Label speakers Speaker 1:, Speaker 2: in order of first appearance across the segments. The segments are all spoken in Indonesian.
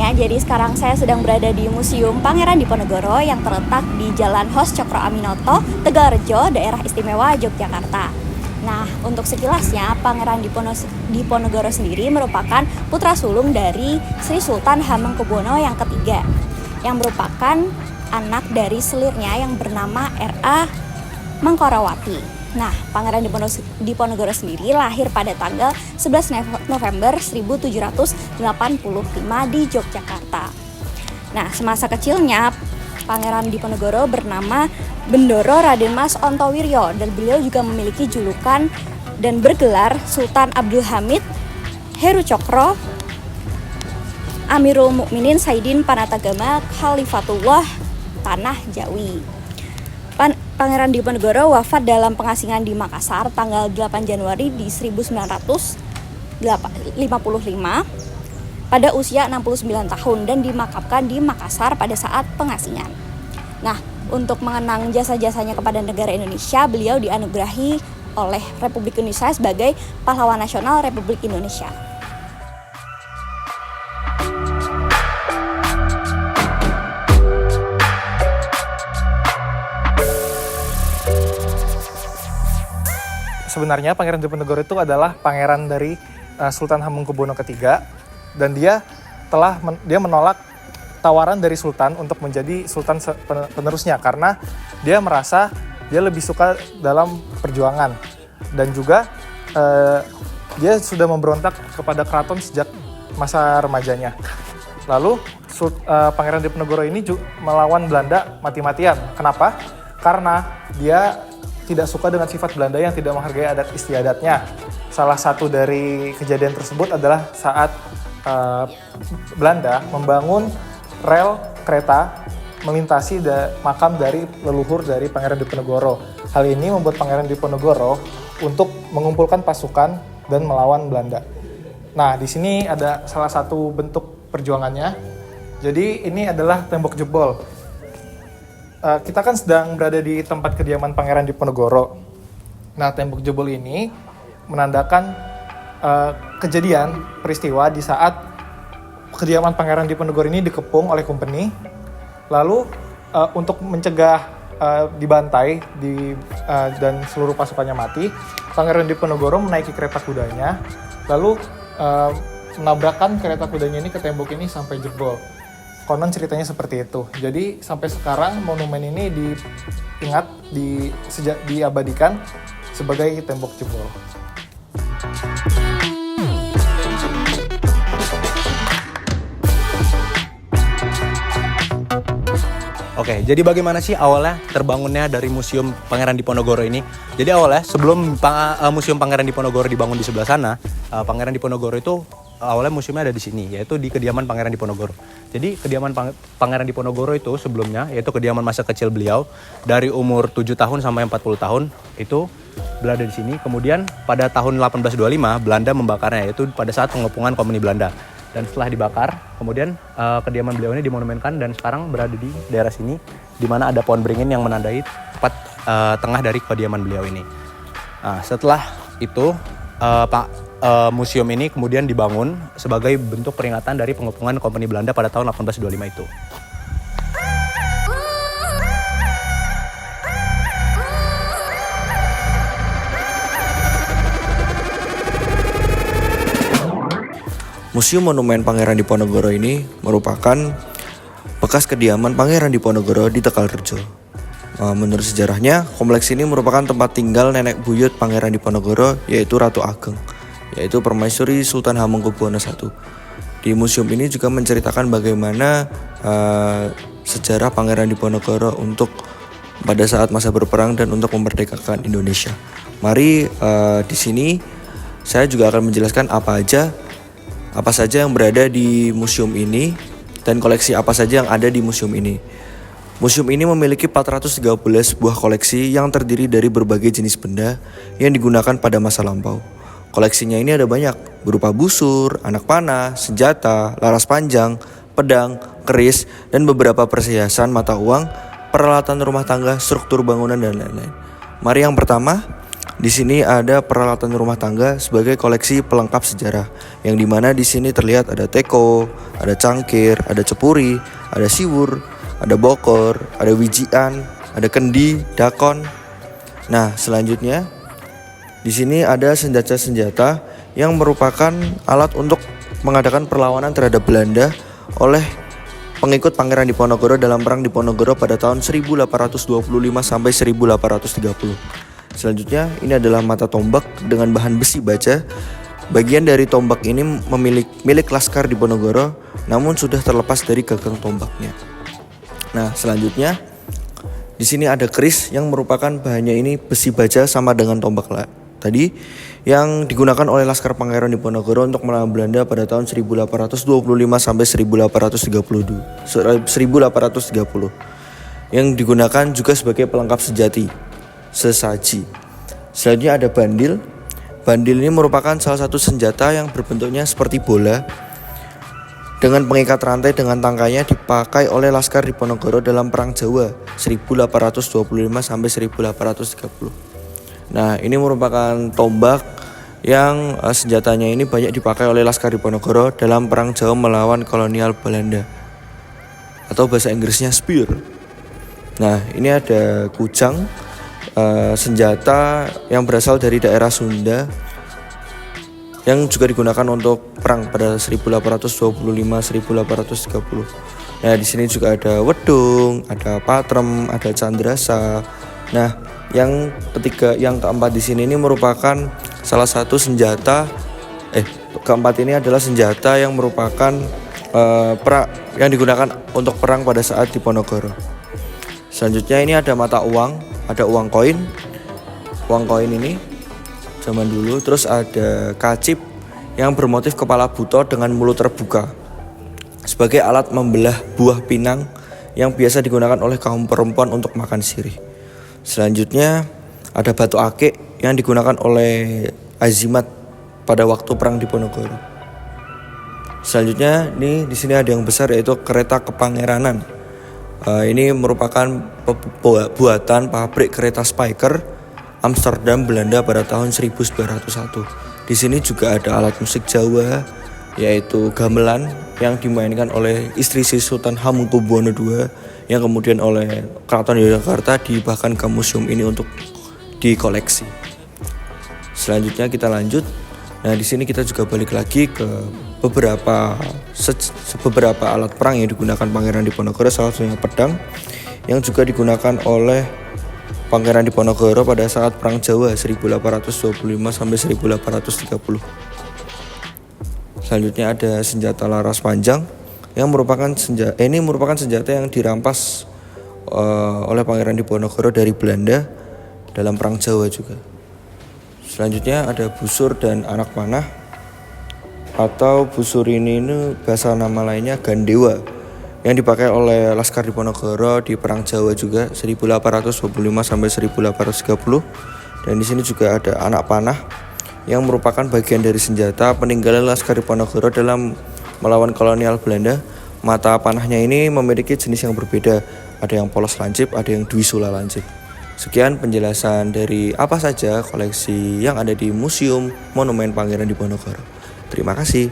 Speaker 1: semuanya, jadi sekarang saya sedang berada di Museum Pangeran Diponegoro yang terletak di Jalan Hos Cokro Aminoto, Tegalrejo, Daerah Istimewa Yogyakarta. Nah, untuk sekilasnya, Pangeran Diponegoro sendiri merupakan putra sulung dari Sri Sultan Hamengkubuwono yang ketiga, yang merupakan anak dari selirnya yang bernama R.A. Mangkorawati. Nah, Pangeran Diponegoro sendiri lahir pada tanggal 11 November 1785 di Yogyakarta. Nah, semasa kecilnya Pangeran Diponegoro bernama Bendoro Raden Mas Ontowiryo dan beliau juga memiliki julukan dan bergelar Sultan Abdul Hamid Heru Cokro Amirul Mukminin Saidin Panatagama Khalifatullah Tanah Jawi. Pangeran Diponegoro wafat dalam pengasingan di Makassar tanggal 8 Januari di 1955 pada usia 69 tahun dan dimakamkan di Makassar pada saat pengasingan. Nah, untuk mengenang jasa-jasanya kepada negara Indonesia, beliau dianugerahi oleh Republik Indonesia sebagai Pahlawan Nasional Republik Indonesia.
Speaker 2: Sebenarnya Pangeran Diponegoro itu adalah pangeran dari Sultan Hamengkubuwono III dan dia menolak tawaran dari Sultan untuk menjadi Sultan penerusnya karena dia merasa dia lebih suka dalam perjuangan dan juga dia sudah memberontak kepada keraton sejak masa remajanya. Lalu Pangeran Diponegoro ini melawan Belanda mati-matian. Kenapa? Karena dia tidak suka dengan sifat Belanda yang tidak menghargai adat istiadatnya. Salah satu dari kejadian tersebut adalah saat Belanda membangun rel kereta melintasi makam dari leluhur dari Pangeran Diponegoro. Hal ini membuat Pangeran Diponegoro untuk mengumpulkan pasukan dan melawan Belanda. Nah, di sini ada salah satu bentuk perjuangannya. Jadi ini adalah tembok jebol. Kita kan sedang berada di tempat kediaman Pangeran Diponegoro. Nah, tembok jebol ini menandakan kejadian peristiwa di saat kediaman Pangeran Diponegoro ini dikepung oleh company. Lalu untuk mencegah dibantai dan seluruh pasukannya mati, Pangeran Diponegoro menaiki kereta kudanya, lalu menabrakkan kereta kudanya ini ke tembok ini sampai jebol. Konon ceritanya seperti itu. Jadi sampai sekarang monumen ini diabadikan sebagai tembok jebol.
Speaker 3: Oke, jadi bagaimana sih awalnya terbangunnya dari Museum Pangeran Diponegoro ini? Jadi awalnya sebelum Museum Pangeran Diponegoro dibangun di sebelah sana, Pangeran Diponegoro itu awalnya museumnya ada di sini, yaitu di kediaman Pangeran Diponegoro. Jadi kediaman Pangeran Diponegoro itu sebelumnya, yaitu kediaman masa kecil beliau, dari umur 7 tahun sampai 40 tahun, itu berada di sini. Kemudian pada tahun 1825, Belanda membakarnya, yaitu pada saat pengepungan Komuni Belanda. Dan setelah dibakar, kemudian kediaman beliau ini dimonumenkan dan sekarang berada di daerah sini, di mana ada pohon beringin yang menandai tepat tengah dari kediaman beliau ini. Nah, setelah itu, museum ini kemudian dibangun sebagai bentuk peringatan dari pengepungan Kompani Belanda pada tahun 1825 itu.
Speaker 4: Museum Monumen Pangeran Diponegoro ini merupakan bekas kediaman Pangeran Diponegoro di Tegalrejo. Menurut sejarahnya, kompleks ini merupakan tempat tinggal nenek buyut Pangeran Diponegoro, yaitu Ratu Ageng, yaitu Permaisuri Sultan Hamengkubuwono I. Di museum ini juga menceritakan bagaimana sejarah Pangeran Diponegoro untuk pada saat masa berperang dan untuk memerdekakan Indonesia. Mari di sini saya juga akan menjelaskan apa saja yang berada di museum ini dan koleksi apa saja yang ada di museum ini. Museum ini memiliki 413 buah koleksi yang terdiri dari berbagai jenis benda yang digunakan pada masa lampau. Koleksinya ini ada banyak, berupa busur, anak panah, senjata, laras panjang, pedang, keris, dan beberapa perhiasan mata uang, peralatan rumah tangga, struktur bangunan, dan lain-lain. Mari yang pertama, Di sini ada peralatan rumah tangga sebagai koleksi pelengkap sejarah, yang dimana di sini terlihat ada teko, ada cangkir, ada cepuri, ada siwur, ada bokor, ada wijian, ada kendi, dakon. Nah, selanjutnya di sini ada senjata-senjata yang merupakan alat untuk mengadakan perlawanan terhadap Belanda oleh pengikut Pangeran Diponegoro dalam Perang Diponegoro pada tahun 1825 sampai 1830. Selanjutnya ini adalah mata tombak dengan bahan besi baja. Bagian dari tombak ini milik Laskar Diponegoro, namun sudah terlepas dari gagang tombaknya. Nah, selanjutnya di sini ada keris yang merupakan bahannya ini besi baja sama dengan tombak tadi yang digunakan oleh Laskar Pangeran Diponegoro untuk melawan Belanda pada tahun 1825 sampai 1830 yang digunakan juga sebagai pelengkap sesaji. Selanjutnya ada bandil. Bandil ini merupakan salah satu senjata yang berbentuknya seperti bola dengan pengikat rantai dengan tangkainya, dipakai oleh Laskar Diponegoro dalam Perang Jawa 1825 sampai 1830. Nah, ini merupakan tombak yang senjatanya ini banyak dipakai oleh Laskar Diponegoro dalam Perang Jawa melawan kolonial Belanda, atau bahasa Inggrisnya spear. Nah, ini ada kujang, senjata yang berasal dari daerah Sunda yang juga digunakan untuk perang pada 1825-1830. Nah, di sini juga ada wedung, ada patrem, ada candrasa. Nah, yang keempat di sini ini merupakan salah satu senjata. Keempat ini adalah senjata yang merupakan yang digunakan untuk perang pada saat Diponegoro. Selanjutnya ini ada mata uang. Ada uang koin ini zaman dulu. Terus ada kacip yang bermotif kepala buto dengan mulut terbuka sebagai alat membelah buah pinang yang biasa digunakan oleh kaum perempuan untuk makan sirih. Selanjutnya ada batu akik yang digunakan oleh Azimat pada waktu Perang Diponegoro. Selanjutnya di sini ada yang besar, yaitu kereta kepangeranan. Ini merupakan buatan pabrik kereta Spyker Amsterdam, Belanda pada tahun 1901. Di sini juga ada alat musik Jawa, yaitu gamelan yang dimainkan oleh istri Sultan Hamengkubuwono II, yang kemudian oleh Keraton Yogyakarta dihibahkan ke museum ini untuk dikoleksi. Selanjutnya kita lanjut. Nah, di sini kita juga balik lagi ke beberapa alat perang yang digunakan Pangeran Diponegoro, salah satunya pedang yang juga digunakan oleh Pangeran Diponegoro pada saat Perang Jawa 1825 sampai 1830. Selanjutnya ada senjata laras panjang yang merupakan senjata yang dirampas oleh Pangeran Diponegoro dari Belanda dalam Perang Jawa juga. Selanjutnya ada busur dan anak panah, atau busur ini bahasa nama lainnya gandewa, yang dipakai oleh Laskar Diponegoro di Perang Jawa juga 1825 sampai 1830. Dan di sini juga ada anak panah yang merupakan bagian dari senjata peninggalan Laskar Diponegoro dalam melawan kolonial Belanda. Mata panahnya ini memiliki jenis yang berbeda, ada yang polos lancip, ada yang dwisula lancip. Sekian penjelasan dari apa saja koleksi yang ada di Museum Monumen Pangeran Diponegoro. Terima kasih.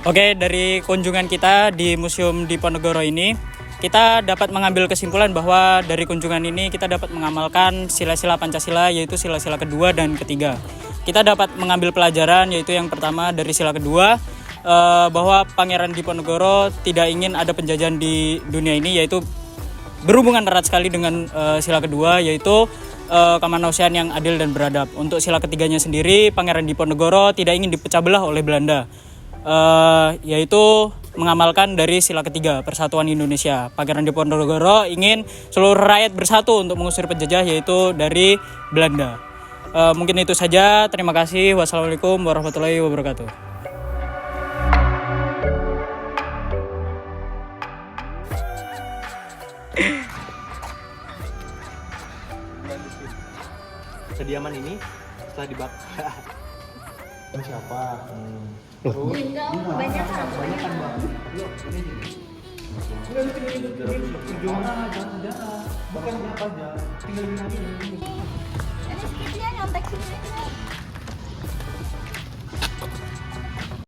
Speaker 5: Oke, dari kunjungan kita di Museum Diponegoro ini, kita dapat mengambil kesimpulan bahwa dari kunjungan ini kita dapat mengamalkan sila-sila Pancasila, yaitu sila-sila kedua dan ketiga. Kita dapat mengambil pelajaran, yaitu yang pertama dari sila kedua, bahwa Pangeran Diponegoro tidak ingin ada penjajahan di dunia ini, yaitu berhubungan erat sekali dengan sila kedua, yaitu kemanusiaan yang adil dan beradab. Untuk sila ketiganya sendiri, Pangeran Diponegoro tidak ingin dipecah belah oleh Belanda, yaitu mengamalkan dari sila ketiga, persatuan Indonesia. Pangeran Diponegoro ingin seluruh rakyat bersatu untuk mengusir penjajah, yaitu dari Belanda. Mungkin itu saja. Terima kasih. Wassalamualaikum warahmatullahi wabarakatuh.
Speaker 3: Kediaman ini setelah dibakar
Speaker 2: Ini siapa?
Speaker 1: Enggak, kebanyakan. Ini sedikit dia nyontek sini.